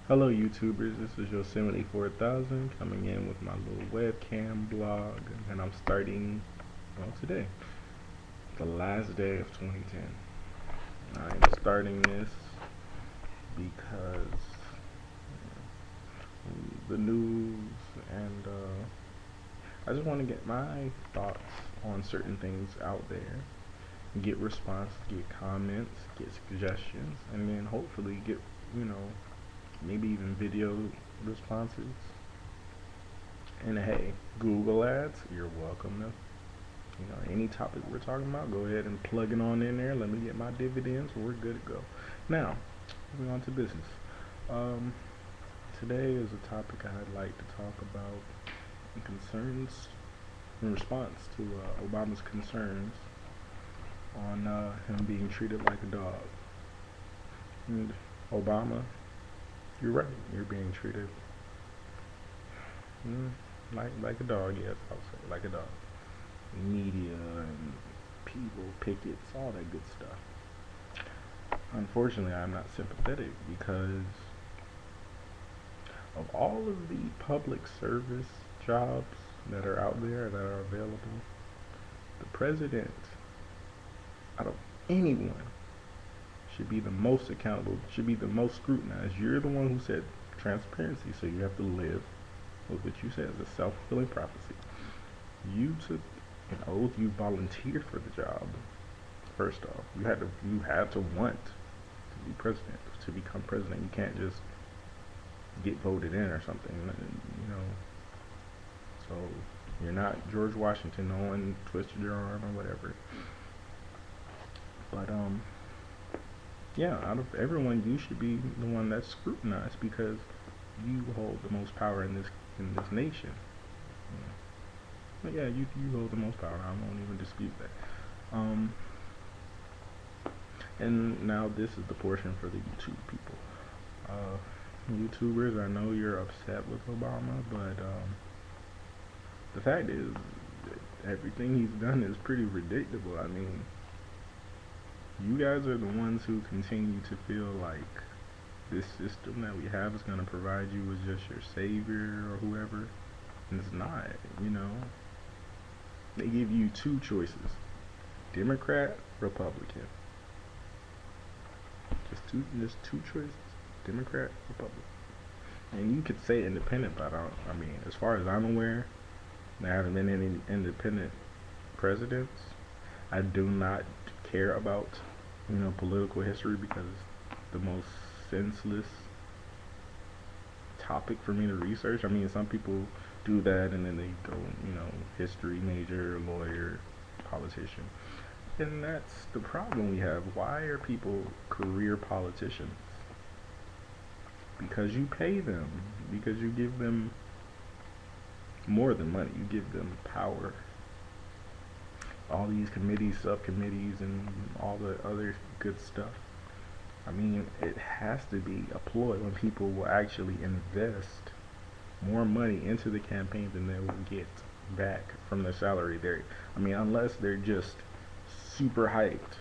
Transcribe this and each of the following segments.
Hello YouTubers, this is yosemite4000 coming in with my little webcam blog, and I'm starting, well, today, the last day of 2010. I'm starting this because the news and I just want to get my thoughts on certain things out there, get responses, get comments, get suggestions, and then hopefully get, you know, maybe even video responses. And hey, Google Ads, you're welcome to, any topic we're talking about, go ahead and plug it on in there. Let me get my dividends. We're good to go. Now, moving on to business. Um, Today is a topic I'd like to talk about concerns in response to Obama's concerns on him being treated like a dog. And Obama, you're right. You're being treated mm, like a dog. Yes, I'll say like a dog. Media and people, pickets, all that good stuff. Unfortunately, I'm not sympathetic because of all of the public service jobs that are out there that are available, the president, out of anyone, should be the most accountable, should be the most scrutinized. You're the one who said transparency, so you have to live with what you said as a self-fulfilling prophecy. You took an oath, you volunteered for the job. First off, you had to want to be president, to become president. You can't just get voted in or something, you know. So you're not George Washington. No one twisted your arm or whatever. But yeah, out of everyone, you should be the one that's scrutinized because you hold the most power in this nation. You know? But yeah, you hold the most power. I won't even dispute that. And now this is the portion for the YouTube people. YouTubers, I know you're upset with Obama, but the fact is, everything he's done is pretty predictable. I mean, you guys are the ones who continue to feel like this system that we have is going to provide you with just your savior or whoever, and it's not. You know, they give you two choices: Democrat, Republican. Just two choices: Democrat, Republican. And you could say independent, but I mean, as far as I'm aware, there haven't been any independent presidents. I do not care about, political history because it's the most senseless topic for me to research. I mean, some people do that and then they go, history major, lawyer, politician. And that's the problem we have. Why are people career politicians? Because you pay them, because you give them more than money, you give them power. All these committees, subcommittees, and all the other good stuff. I mean, it has to be a ploy when people will actually invest more money into the campaign than they will get back from their salary. I mean, unless they're just super hyped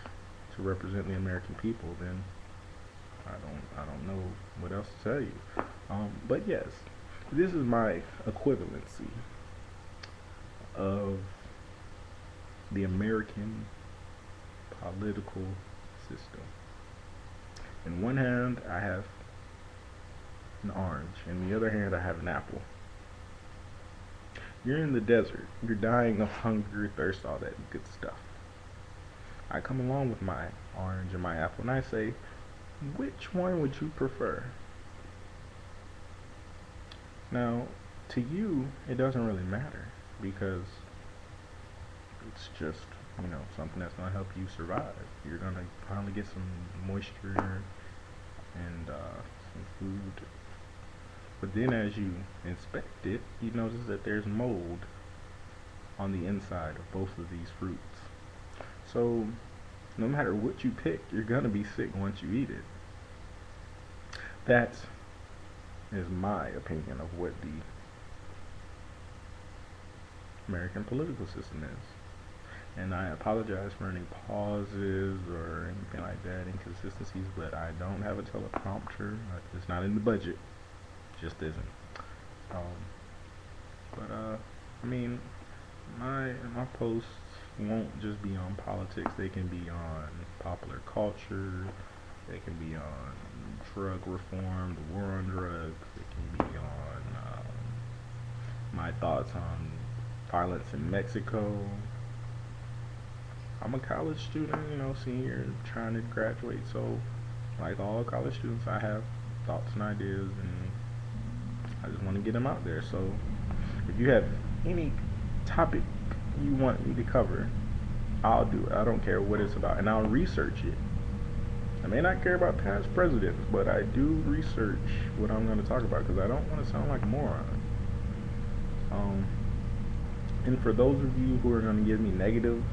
to represent the American people, then I don't know what else to tell you. But yes, this is my equivalency of the American political system. In one hand, I have an orange. In the other hand, I have an apple. You're in the desert. You're dying of hunger, thirst, all that good stuff. I come along with my orange and my apple, and I say, which one would you prefer? Now, to you, it doesn't really matter because it's just, something that's going to help you survive. You're going to finally get some moisture and some food. But then as you inspect it, you notice that there's mold on the inside of both of these fruits. So no matter what you pick, you're going to be sick once you eat it. That is my opinion of what the American political system is. And I apologize for any pauses or anything like that, inconsistencies, but I don't have a teleprompter. It's not in the budget. Just isn't. Um, but I mean, my posts won't just be on politics. They can be on popular culture. They can be on drug reform, the war on drugs. It can be on my thoughts on violence in Mexico. I'm a college student, senior, trying to graduate. So, like all college students, I have thoughts and ideas, and I just want to get them out there. So, if you have any topic you want me to cover, I'll do it. I don't care what it's about, and I'll research it. I may not care about past presidents, but I do research what I'm going to talk about because I don't want to sound like a moron. Um, and for those of you who are going to give me negative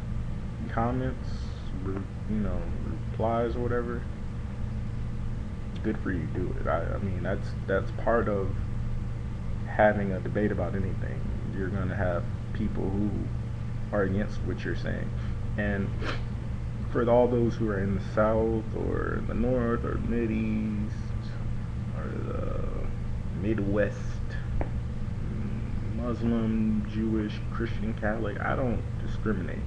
comments, replies or whatever, good for you. Do it. I mean, that's part of having a debate about anything. You're going to have people who are against what you're saying, and for all those who are in the South or the North or Mid-East or the Midwest, Muslim, Jewish, Christian, Catholic, I don't discriminate.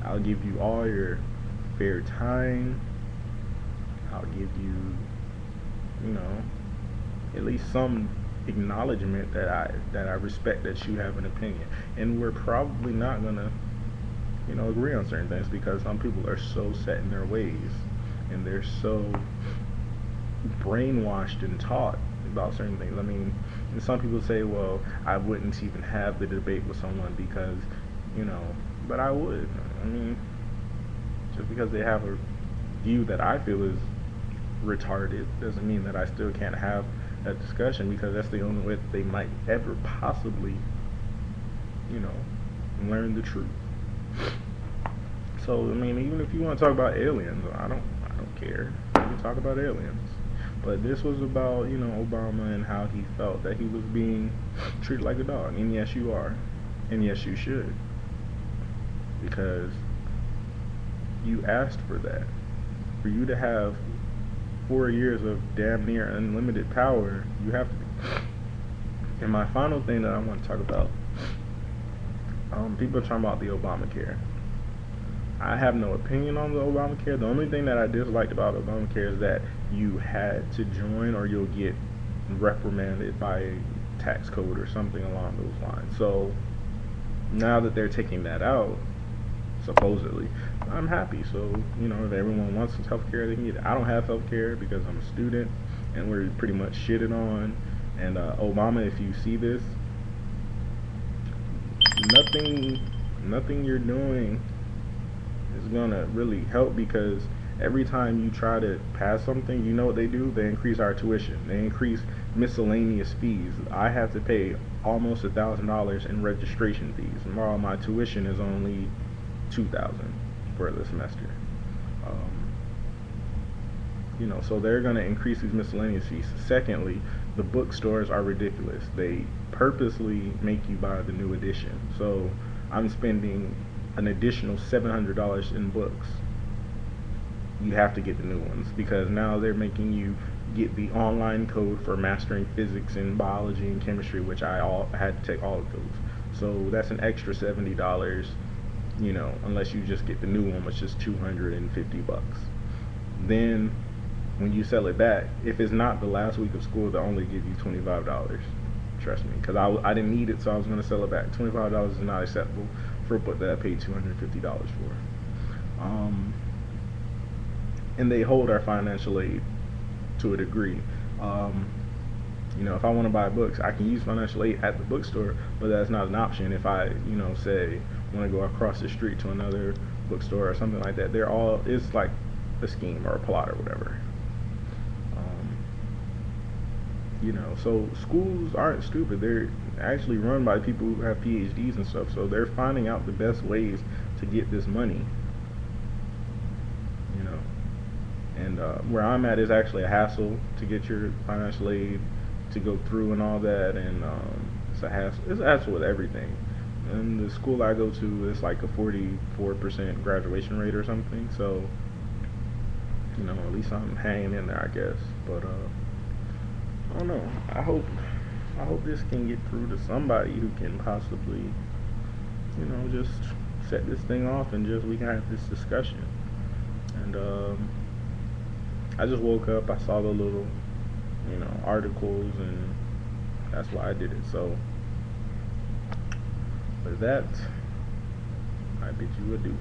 I'll give you all your fair time. I'll give you, at least some acknowledgement that I respect that you have an opinion. And we're probably not gonna agree on certain things because some people are so set in their ways and they're so brainwashed and taught about certain things. I mean, and some people say, well, I wouldn't even have the debate with someone because, but I would. I mean, just because they have a view that I feel is retarded doesn't mean that I still can't have that discussion because that's the only way that they might ever possibly, learn the truth. So I mean, even if you want to talk about aliens, I don't care. You can talk about aliens. But this was about, Obama and how he felt that he was being treated like a dog. And yes, you are. And yes, you should. Because you asked for that. For you to have 4 years of damn near unlimited power, you have to be. And my final thing that I want to talk about, people are talking about the Obamacare. I have no opinion on the Obamacare. The only thing that I disliked about Obamacare is that you had to join or you'll get reprimanded by a tax code or something along those lines. So now that they're taking that out, supposedly, I'm happy. So, if everyone wants health care, they can get it. I don't have health care because I'm a student and we're pretty much shitted on. And Obama, if you see this, nothing you're doing is gonna really help because every time you try to pass something, you know what they do? They increase our tuition. They increase miscellaneous fees. I have to pay almost $1,000 in registration fees, and while my tuition is only $2,000 for the semester. So they're going to increase these miscellaneous fees. Secondly, the bookstores are ridiculous. They purposely make you buy the new edition. So I'm spending an additional $700 in books. You have to get the new ones because now they're making you get the online code for mastering physics and biology and chemistry, which I had to take all of those. So that's an extra $70, unless you just get the new one, which is $250. Then when you sell it back, if it's not the last week of school, they'll only give you $25. Trust me, because I didn't need it, so I was going to sell it back. $25 is not acceptable for a book that I paid $250 for. And they hold our financial aid to a degree. If I want to buy books, I can use financial aid at the bookstore, but that's not an option if I, say, want to go across the street to another bookstore or something like that. It's like a scheme or a plot or whatever. So schools aren't stupid. They're actually run by people who have PhDs and stuff, so they're finding out the best ways to get this money. And where I'm at is actually a hassle to get your financial aid to go through and all that, and it's a hassle. It's a hassle with everything. in the school I go to, it's like a 44% graduation rate or something. So, at least I'm hanging in there, I guess. But I don't know. I hope this can get through to somebody who can possibly, just set this thing off and just we can have this discussion. And I just woke up, I saw the little, articles, and that's why I did it. So with that, I bid you adieu.